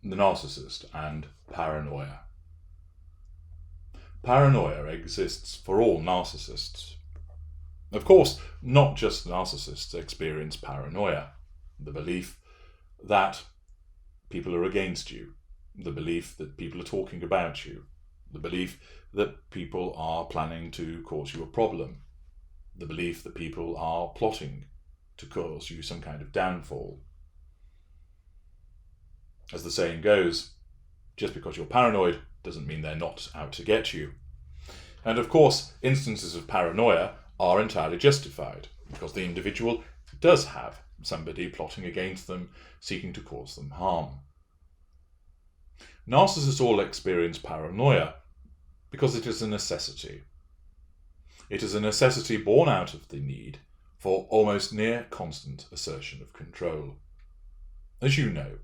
The Narcissist and Paranoia. Paranoia exists for all narcissists. Of course, not just narcissists experience paranoia, the belief that people are against you, the belief that people are talking about you, the belief that people are planning to cause you a problem, the belief that people are plotting to cause you some kind of downfall. As the saying goes, just because you're paranoid doesn't mean they're not out to get you. And of course, instances of paranoia are entirely justified, because the individual does have somebody plotting against them, seeking to cause them harm. Narcissists all experience paranoia because it is a necessity. It is a necessity born out of the need for almost near constant assertion of control. As you know,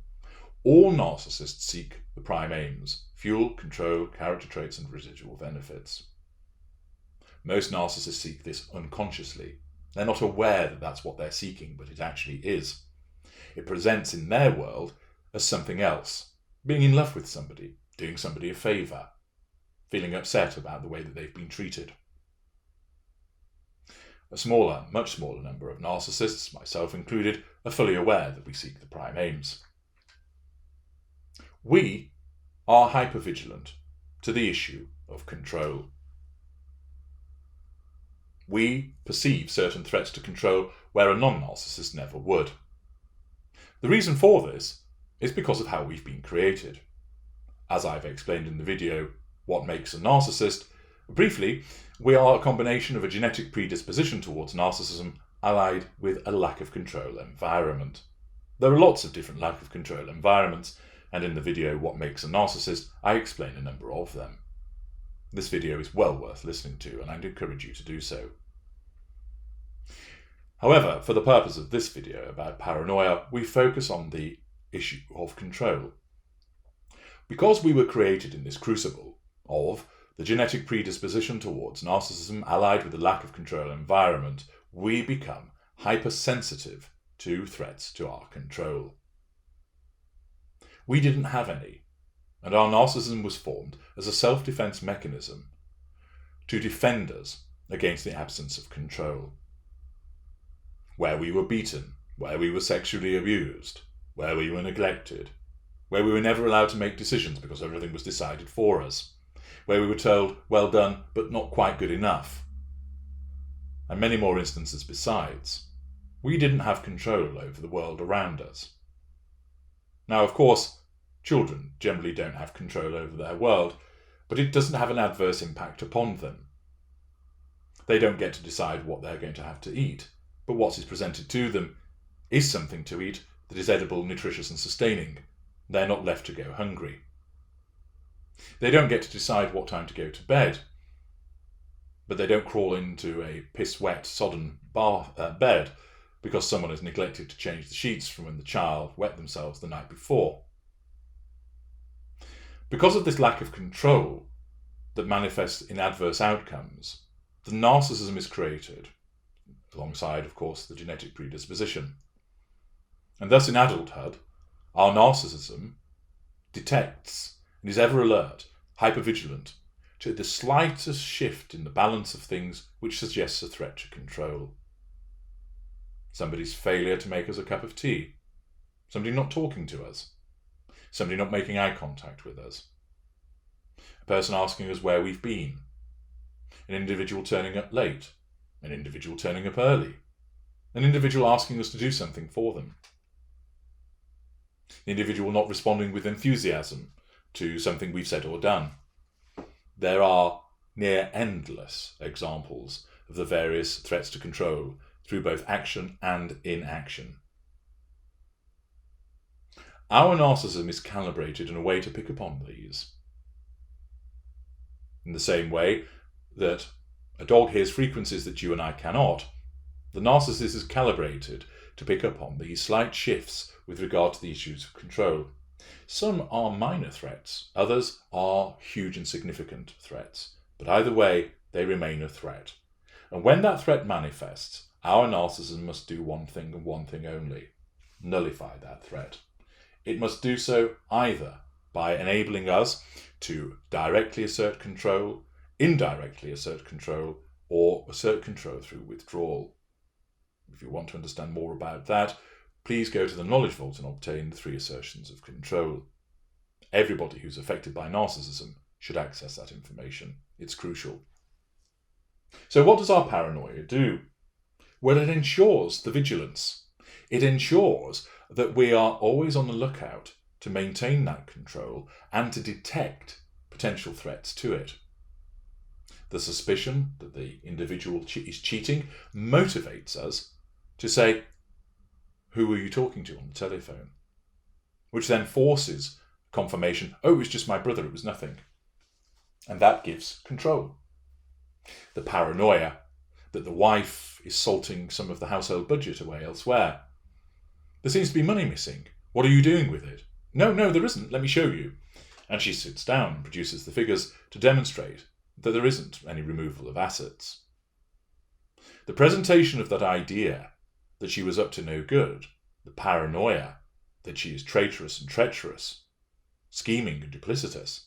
all narcissists seek the prime aims: fuel, control, character traits, and residual benefits. Most narcissists seek this unconsciously. They're not aware that that's what they're seeking, but it actually is. It presents in their world as something else: being in love with somebody, doing somebody a favour, feeling upset about the way that they've been treated. A smaller, much smaller number of narcissists, myself included, are fully aware that we seek the prime aims. We are hypervigilant to the issue of control. We perceive certain threats to control where a non-narcissist never would. The reason for this is because of how we've been created. As I've explained in the video, What Makes a Narcissist, briefly, we are a combination of a genetic predisposition towards narcissism allied with a lack of control environment. There are lots of different lack of control environments, and in the video What Makes a Narcissist, I explain a number of them. This video is well worth listening to, and I'd encourage you to do so. However, for the purpose of this video about paranoia, we focus on the issue of control. Because we were created in this crucible of the genetic predisposition towards narcissism allied with a lack of control environment, we become hypersensitive to threats to our control. We didn't have any, and our narcissism was formed as a self-defense mechanism to defend us against the absence of control. Where we were beaten, where we were sexually abused, where we were neglected, where we were never allowed to make decisions because everything was decided for us, where we were told, well done, but not quite good enough, and many more instances besides, we didn't have control over the world around us. Now, of course, children generally don't have control over their world, but it doesn't have an adverse impact upon them. They don't get to decide what they're going to have to eat, but what is presented to them is something to eat that is edible, nutritious, and sustaining. They're not left to go hungry. They don't get to decide what time to go to bed, but they don't crawl into a piss-wet, sodden bed because someone has neglected to change the sheets from when the child wet themselves the night before. Because of this lack of control that manifests in adverse outcomes, the narcissism is created, alongside, of course, the genetic predisposition. And thus in adulthood, our narcissism detects and is ever alert, hypervigilant, to the slightest shift in the balance of things which suggests a threat to control. Somebody's failure to make us a cup of tea, somebody not talking to us, somebody not making eye contact with us, a person asking us where we've been, an individual turning up late, an individual turning up early, an individual asking us to do something for them, the individual not responding with enthusiasm to something we've said or done. There are near endless examples of the various threats to control through both action and inaction. Our narcissism is calibrated in a way to pick up on these. In the same way that a dog hears frequencies that you and I cannot, the narcissist is calibrated to pick up on these slight shifts with regard to the issues of control. Some are minor threats, others are huge and significant threats, but either way, they remain a threat. And when that threat manifests, our narcissism must do one thing and one thing only: nullify that threat. it must do so either by enabling us to directly assert control, indirectly assert control, or assert control through withdrawal. If you want to understand more about that, please go to the Knowledge Vault and obtain the 3 assertions of control. Everybody who's affected by narcissism should access that information. It's crucial. So what does our paranoia do? Well, it ensures the vigilance. It ensures that we are always on the lookout to maintain that control and to detect potential threats to it. The suspicion that the individual is cheating motivates us to say, "Who were you talking to on the telephone?" Which then forces confirmation, "Oh, it was just my brother, it was nothing." And that gives control. The paranoia that the wife is salting some of the household budget away elsewhere. "There seems to be money missing. What are you doing with it?" No, there isn't. Let me show you." And she sits down and produces the figures to demonstrate that there isn't any removal of assets. The presentation of that idea that she was up to no good, the paranoia that she is traitorous and treacherous, scheming and duplicitous,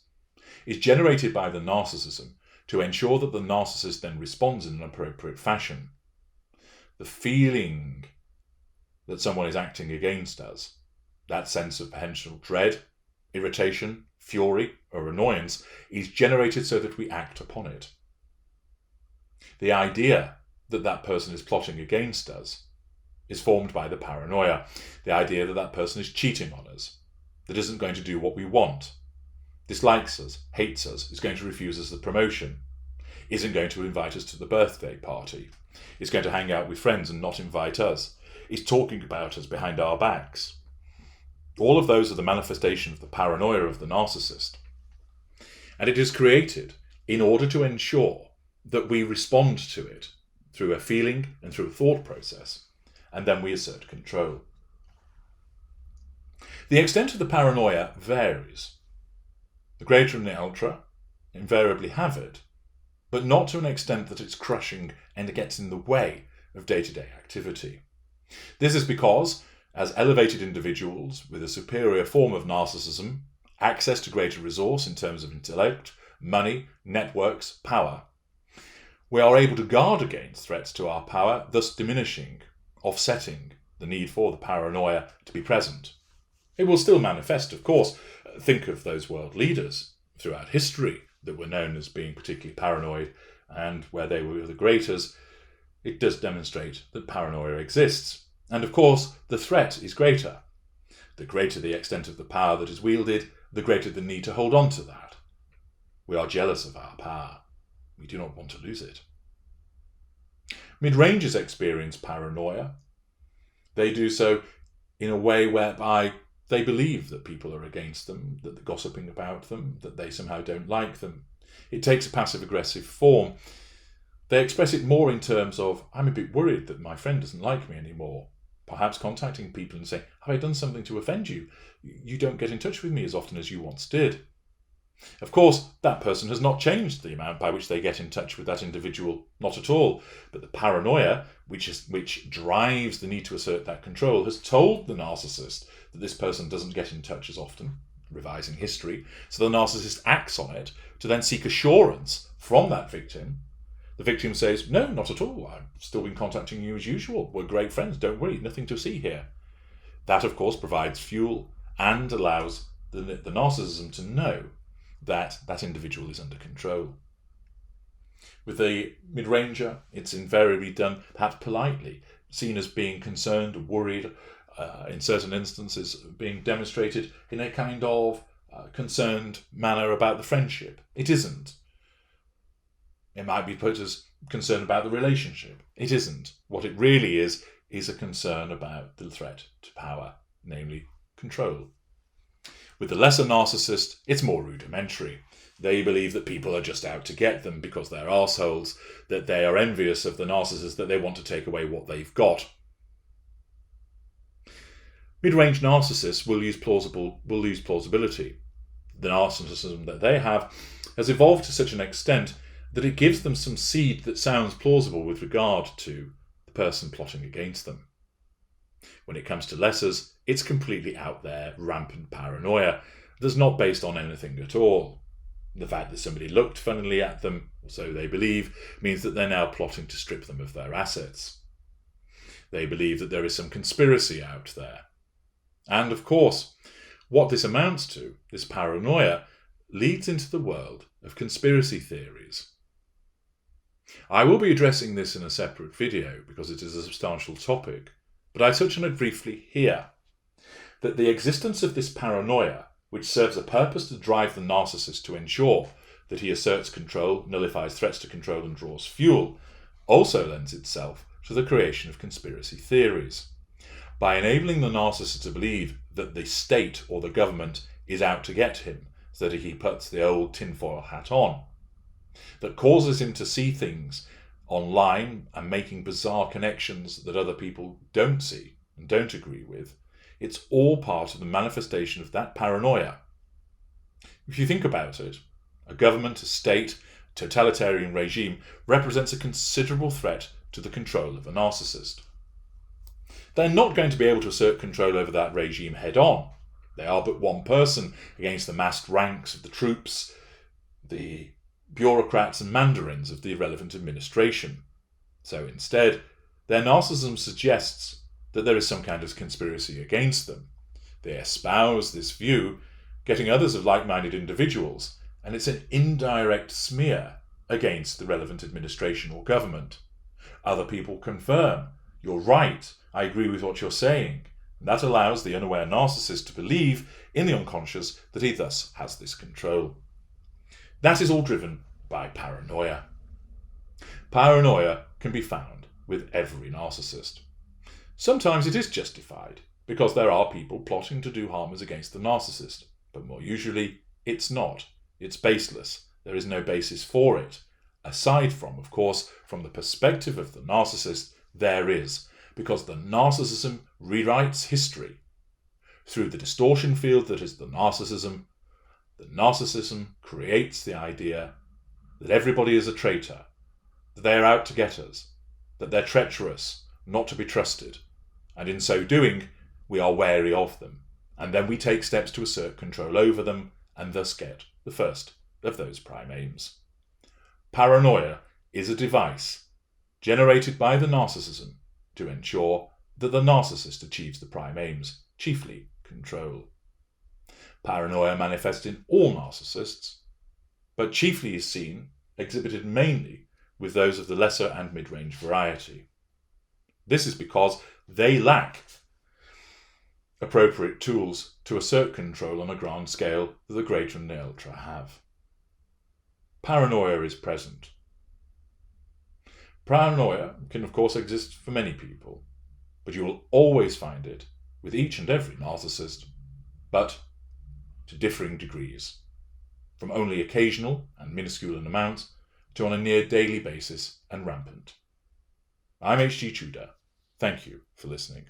is generated by the narcissism to ensure that the narcissist then responds in an appropriate fashion. The feeling that someone is acting against us, that sense of potential dread, irritation, fury, or annoyance, is generated so that we act upon it. The idea that that person is plotting against us is formed by the paranoia. The idea that that person is cheating on us, that isn't going to do what we want, dislikes us, hates us, is going to refuse us the promotion, isn't going to invite us to the birthday party, is going to hang out with friends and not invite us, is talking about us behind our backs. All of those are the manifestation of the paranoia of the narcissist. And it is created in order to ensure that we respond to it through a feeling and through a thought process, and then we assert control. The extent of the paranoia varies. The greater and the ultra invariably have it, but not to an extent that it's crushing and it gets in the way of day-to-day activity. This is because, as elevated individuals with a superior form of narcissism, access to greater resource in terms of intellect, money, networks, power, we are able to guard against threats to our power, thus diminishing, offsetting the need for the paranoia to be present. It will still manifest, of course. Think of those world leaders throughout history that were known as being particularly paranoid, and where they were the greatest. It does demonstrate that paranoia exists. And of course, the threat is greater. The greater the extent of the power that is wielded, the greater the need to hold on to that. We are jealous of our power. We do not want to lose it. Mid-rangers experience paranoia. They do so in a way whereby they believe that people are against them, that they're gossiping about them, that they somehow don't like them. It takes a passive-aggressive form. They express it more in terms of, "I'm a bit worried that my friend doesn't like me anymore." Perhaps contacting people and saying, "Have I done something to offend you? You don't get in touch with me as often as you once did." Of course, that person has not changed the amount by which they get in touch with that individual, not at all. But the paranoia, which drives the need to assert that control, has told the narcissist that this person doesn't get in touch as often, revising history. So the narcissist acts on it to then seek assurance from that victim. The victim says, "No, not at all. I've still been contacting you as usual. We're great friends. Don't worry, nothing to see here." That, of course, provides fuel and allows the narcissism to know that that individual is under control. With the mid-ranger, it's invariably done perhaps politely, seen as being concerned, worried, in certain instances being demonstrated in a kind of concerned manner about the friendship. It isn't. It might be put as concern about the relationship. It isn't. What it really is a concern about the threat to power, namely control. With the lesser narcissist, it's more rudimentary. They believe that people are just out to get them because they're arseholes, that they are envious of the narcissist, that they want to take away what they've got. Mid-range narcissists will lose plausibility. The narcissism that they have has evolved to such an extent that it gives them some seed that sounds plausible with regard to the person plotting against them. When it comes to lessers, It's completely out there, rampant paranoia that's not based on anything at all. The fact that somebody looked funnily at them, or so they believe, means that they're now plotting to strip them of their assets. They believe that there is some conspiracy out there. And of course, what this amounts to, this paranoia, leads into the world of conspiracy theories. I will be addressing this in a separate video because it is a substantial topic, but I touch on it briefly here, that the existence of this paranoia, which serves a purpose to drive the narcissist to ensure that he asserts control, nullifies threats to control and draws fuel, also lends itself to the creation of conspiracy theories. By enabling the narcissist to believe that the state or the government is out to get him, so that he puts the old tinfoil hat on, that causes him to see things online and making bizarre connections that other people don't see and don't agree with, it's all part of the manifestation of that paranoia. If you think about it, a government, a state, a totalitarian regime represents a considerable threat to the control of a narcissist. They're not going to be able to assert control over that regime head on. They are but one person against the massed ranks of the troops, the bureaucrats and mandarins of the relevant administration. So instead, their narcissism suggests that there is some kind of conspiracy against them. They espouse this view, getting others of like-minded individuals, and it's an indirect smear against the relevant administration or government. Other people confirm, "You're right, I agree with what you're saying." And that allows the unaware narcissist to believe in the unconscious that he thus has this control. That is all driven by paranoia. Paranoia can be found with every narcissist. Sometimes it is justified, because there are people plotting to do harm against the narcissist, but more usually it's not. It's baseless. There is no basis for it. Aside from, of course, from the perspective of the narcissist, there is, because the narcissism rewrites history. Through the distortion field that is the narcissism creates the idea that everybody is a traitor, that they are out to get us, that they're treacherous, not to be trusted, and in so doing, we are wary of them, and then we take steps to assert control over them, and thus get the first of those prime aims. Paranoia is a device generated by the narcissism to ensure that the narcissist achieves the prime aims, chiefly control. Paranoia manifests in all narcissists, but chiefly is seen, exhibited mainly, with those of the lesser and mid-range variety. This is because they lack appropriate tools to assert control on a grand scale that the greater and the ultra have. Paranoia is present. Paranoia can of course exist for many people, but you will always find it with each and every narcissist, but to differing degrees, from only occasional and minuscule in amount to on a near daily basis and rampant. I'm H.G. Tudor. Thank you for listening.